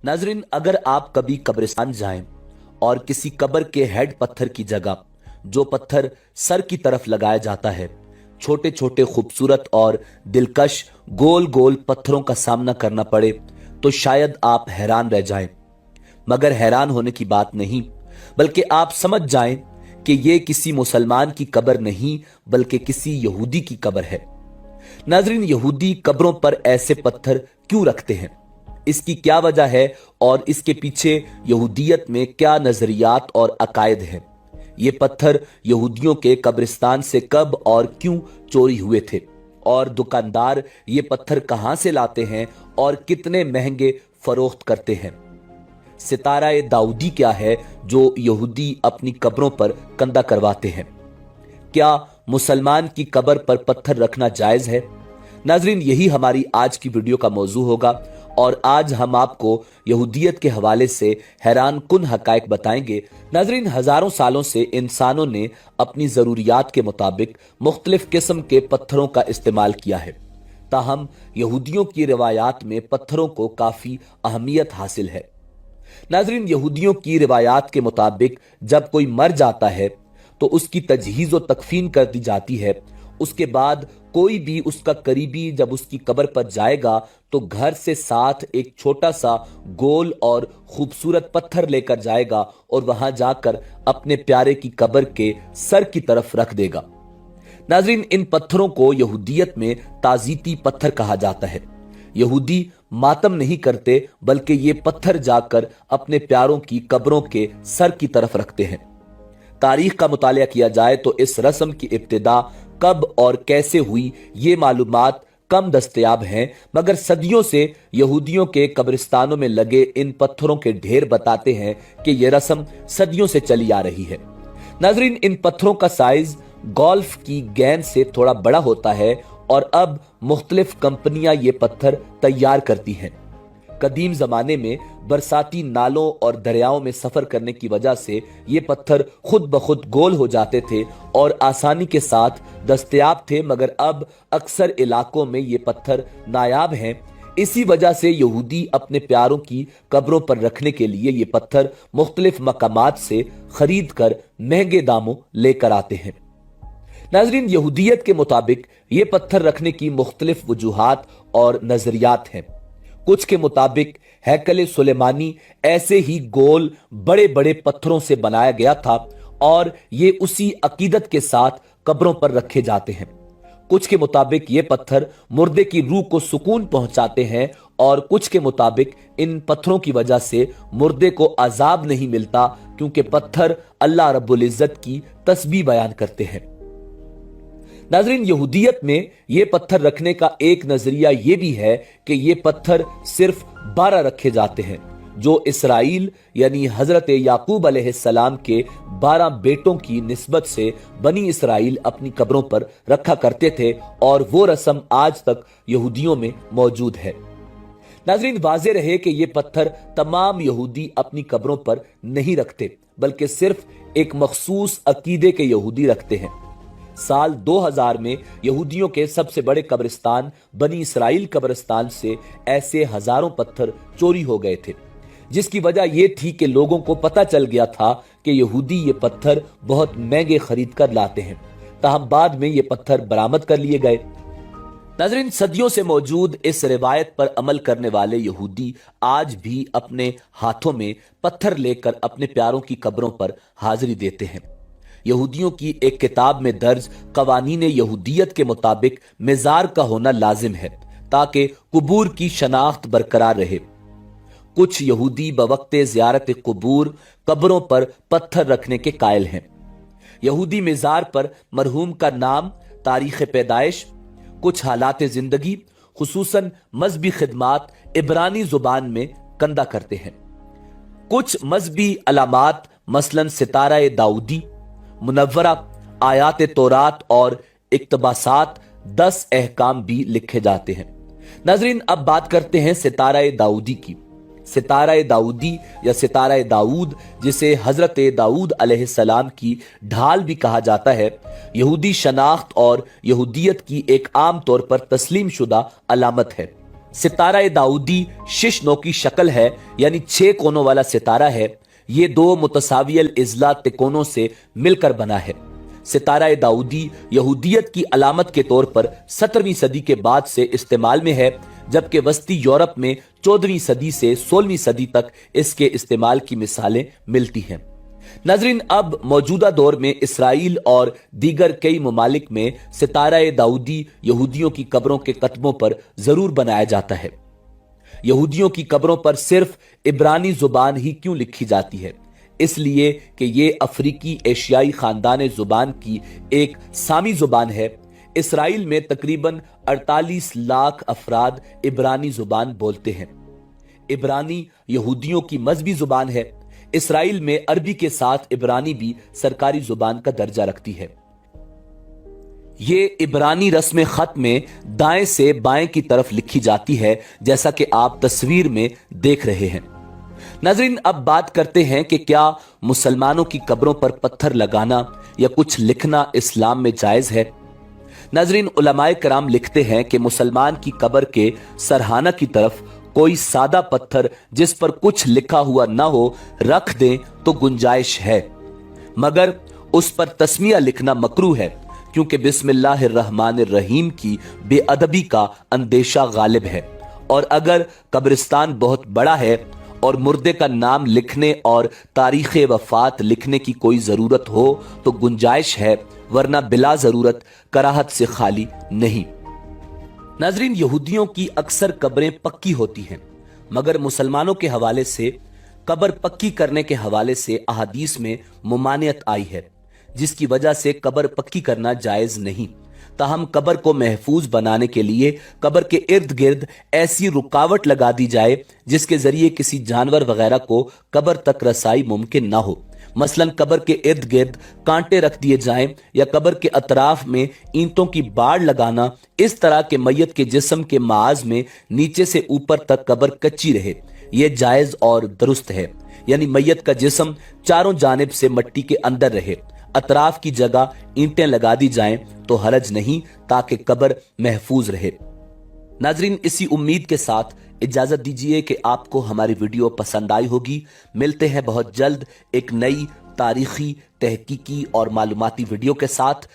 नाजरीन, अगर आप कभी कब्रिस्तान जाएं और किसी कब्र के हेड पत्थर की जगह जो पत्थर सर की तरफ लगाया जाता है, छोटे छोटे खूबसूरत और दिलकश गोल गोल पत्थरों का सामना करना पड़े तो शायद आप हैरान रह जाएं। मगर हैरान होने की बात नहीं, बल्कि आप समझ जाएं कि यह किसी मुसलमान की कब्र नहीं बल्कि किसी यहूदी की कब्र है। नाजरीन, यहूदी कब्रों पर ऐसे पत्थर क्यों रखते हैं, इसकी क्या वजह है और इसके पीछे यहूदियत में क्या नजरियात और अकायद हैं। ये पत्थर यहूदियों के कब्रिस्तान से कब और क्यों चोरी हुए थे और दुकानदार ये पत्थर कहां से लाते हैं और कितने महंगे फरोख्त करते हैं। सितारा दाऊदी क्या है जो यहूदी अपनी कब्रों पर कंधा करवाते हैं। क्या मुसलमान की कब्र पर पत्थर रखना जायज है? नाजरीन, यही हमारी आज की वीडियो का मौजू होगा और आज हम आपको यहूदियत के हवाले से हैरान कुन हकायक बताएंगे। नाजरीन, हजारों सालों से इंसानों ने अपनी जरूरियात के मुताबिक मुख्तलिफ किस्म के पत्थरों का इस्तेमाल किया है। ताहम यहूदियों की रिवायात में पत्थरों को काफी अहमियत हासिल है। नाजरीन, यहूदियों की रिवायात के मुताबिक जब कोई मर जाता है तो उसकी तजहीज और तकफीन कर दी जाती है। उसके बाद कोई भी उसका करीबी जब उसकी कब्र पर जाएगा तो घर से साथ एक छोटा सा गोल और खूबसूरत पत्थर लेकर जाएगा और वहां जाकर अपने प्यारे की कब्र के सर की तरफ रख देगा। नाजरीन, इन पत्थरों को यहूदियत में ताजीती पत्थर कहा जाता है। यहूदी मातम नहीं करते बल्कि ये पत्थर जाकर अपने प्यारों की कब्रों के सर की तरफ रखते हैं। तारीख का मुतालिया किया जाए तो इस रस्म की इब्तिदा कब और कैसे हुई ये मालूमात कम दस्तयाब हैं, मगर सदियों से यहूदियों के कब्रिस्तानों में लगे इन पत्थरों के ढेर बताते हैं कि यह रस्म सदियों से चली आ रही है। नाजरीन, इन पत्थरों का साइज गोल्फ की गेंद से थोड़ा बड़ा होता है और अब मुख्तलिफ कंपनियां ये पत्थर तैयार करती हैं। कदीम जमाने में बरसाती नालों और दरियाओं में सफर करने की वजह से ये पत्थर खुद ब खुद गोल हो जाते थे और आसानी के साथ दस्तयाब थे, मगर अब अक्सर इलाकों में ये पत्थर नायाब हैं। इसी वजह से यहूदी अपने प्यारों की कब्रों पर रखने के लिए ये पत्थर मुख्तलिफ मकामात से खरीद कर महंगे दामों लेकर आते हैं। नाजरीन, यहूदियत के मुताबिक ये पत्थर रखने की मुख्तलिफ वजूहात और नजरियात हैं। कुछ के मुताबिक हैकल सुलेमानी ऐसे ही गोल बड़े बड़े पत्थरों से बनाया गया था और ये उसी अकीदत के साथ कब्रों पर रखे जाते हैं। कुछ के मुताबिक ये पत्थर मुर्दे की रूह को सुकून पहुंचाते हैं और कुछ के मुताबिक इन पत्थरों की वजह से मुर्दे को अजाब नहीं मिलता, क्योंकि पत्थर अल्लाह रब्बुल इज्जत की तस्बीह बयान करते हैं। नाजरीन, यहूदियत में ये पत्थर रखने का एक नजरिया ये भी है कि ये पत्थर सिर्फ 12 रखे जाते हैं, जो इसराइल यानी हजरत याकूब अलैहिस्सलाम के 12 बेटों की निस्बत से बनी इसराइल अपनी कब्रों पर रखा करते थे और वो रस्म आज तक यहूदियों में मौजूद है। नाजरीन, वाज़ेह रहे कि ये पत्थर तमाम यहूदी अपनी कब्रों पर नहीं रखते, बल्कि सिर्फ एक मखसूस अकीदे के यहूदी रखते हैं। साल 2000 में यहूदियों के सबसे बड़े कब्रिस्तान बनी इसराइल कब्रिस्तान से ऐसे हजारों पत्थर चोरी हो गए थे, जिसकी वजह यह थी कि लोगों को पता चल गया था कि यहूदी ये पत्थर बहुत महंगे खरीद कर लाते हैं। ताहम बाद में ये पत्थर बरामद कर लिए गए। नाज़रीन, सदियों से मौजूद इस रिवायत पर अमल करने वाले यहूदी आज भी अपने हाथों में पत्थर लेकर अपने प्यारों की कब्रों पर हाजिरी देते हैं। यहूदियों की एक किताब में दर्ज कवानीन यहूदियत के मुताबिक मिजार का होना लाजिम है ताकि कुबूर की शनाख्त बरकरार रहे। कुछ यहूदी बवक्ते ज़ियारत कुबूर कब्रों पर पत्थर रखने के कायल हैं। यहूदी मिजार पर मरहूम का नाम, तारीख पैदाइश, कुछ हालात जिंदगी, खुसूसन मजहबी खिदमात इब्रानी जुबान में कंधा करते हैं। कुछ मजहबी अलामात मसलन सितारा दाऊदी, मुनव्वरा, आयात तौरात और इक्तबासात 10 अहकाम भी लिखे जाते हैं। नाजरीन, अब बात करते हैं सितारा दाऊदी की। सितारा दाऊदी या सितारा दाऊद, जिसे हजरत दाऊद अलैहिस्सलाम की ढाल भी कहा जाता है, यहूदी शनाख्त और यहूदियत की एक आम तौर पर तस्लीम शुदा अलामत है। सितारा दाऊदी शिश नौ की शक्ल है, यानी 6 कोनों वाला सितारा है। ये 2 मुतसावियल इजला तिकोनों से मिलकर बना है। सितारा दाऊदी यहूदियत की अलामत के तौर पर 17वीं सदी के बाद से इस्तेमाल में है, जबकि वस्ती यूरोप में 14वीं सदी से 16वीं सदी तक इसके इस्तेमाल की मिसालें मिलती हैं। नाज़रीन, अब मौजूदा दौर में इसराइल और दीगर कई ममालिक में सितारा दाऊदी यहूदियों की कब्रों के कतबों पर जरूर बनाया जाता है। यहूदियों की कब्रों पर सिर्फ इब्रानी जुबान ही क्यों लिखी जाती है? इसलिए कि ये अफ्रीकी एशियाई खानदान जुबान की एक सामी जुबान है। इसराइल में तकरीबन 48 लाख अफराद इब्रानी जुबान बोलते हैं। इब्रानी यहूदियों की मजहबी जुबान है। इसराइल में अरबी के साथ इब्रानी भी सरकारी जुबान का दर्जा रखती है। ये इब्रानी रस्म खत में दाएं से बाएं की तरफ लिखी जाती है, जैसा कि आप तस्वीर में देख रहे हैं। नाज़रीन, अब बात करते हैं कि क्या मुसलमानों की कब्रों पर पत्थर लगाना या कुछ लिखना इस्लाम में जायज है? नाज़रीन, उलमाए कराम लिखते हैं कि मुसलमान की कब्र के सरहाना की तरफ कोई सादा पत्थर जिस पर कुछ लिखा हुआ ना हो रख दें तो गुंजाइश है, मगर उस पर तस्मिया लिखना मकरूह है, क्योंकि बिस्मिल्लाहिर्रहमानिर्रहीम की बेअदबी का अंदेशा गालिब है। और अगर कब्रिस्तान बहुत बड़ा है और मुर्दे का नाम लिखने और तारीख वफात लिखने की कोई जरूरत हो तो गुंजाइश है, वरना बिला जरूरत कराहत से खाली नहीं। नाजरीन, यहूदियों की अक्सर कब्रें पक्की होती हैं, मगर मुसलमानों के हवाले से कब्र पक्की करने के हवाले से अहादीस में मुमानियत आई है, जिसकी वजह से कब्र पक्की करना जायज नहीं। ताहम कब्र को महफूज बनाने के लिए कब्र के इर्द गिर्द ऐसी रुकावट लगा दी जाए जिसके जरिए किसी जानवर वगैरह को कब्र तक रसाई मुमकिन ना हो। मसलन कब्र के इर्द गिर्द कांटे रख दिए जाएं या कब्र के अतराफ में ईंटों की बाड़ लगाना, इस तरह के मैयत के जिस्म के माज में नीचे से ऊपर तक कब्र कच्ची रहे, यह जायज और दुरुस्त है। यानी मैयत का जिस्म चारों जानिब से मट्टी के अंदर रहे, अतराफ की जगह ईंटें लगा दी जाएं तो हरज नहीं, ताकि कब्र महफूज रहे। नाजरीन, इसी उम्मीद के साथ इजाजत दीजिए कि आपको हमारी वीडियो पसंद आई होगी। मिलते हैं बहुत जल्द एक नई तारीखी, तहकीकी और मालूमाती वीडियो के साथ।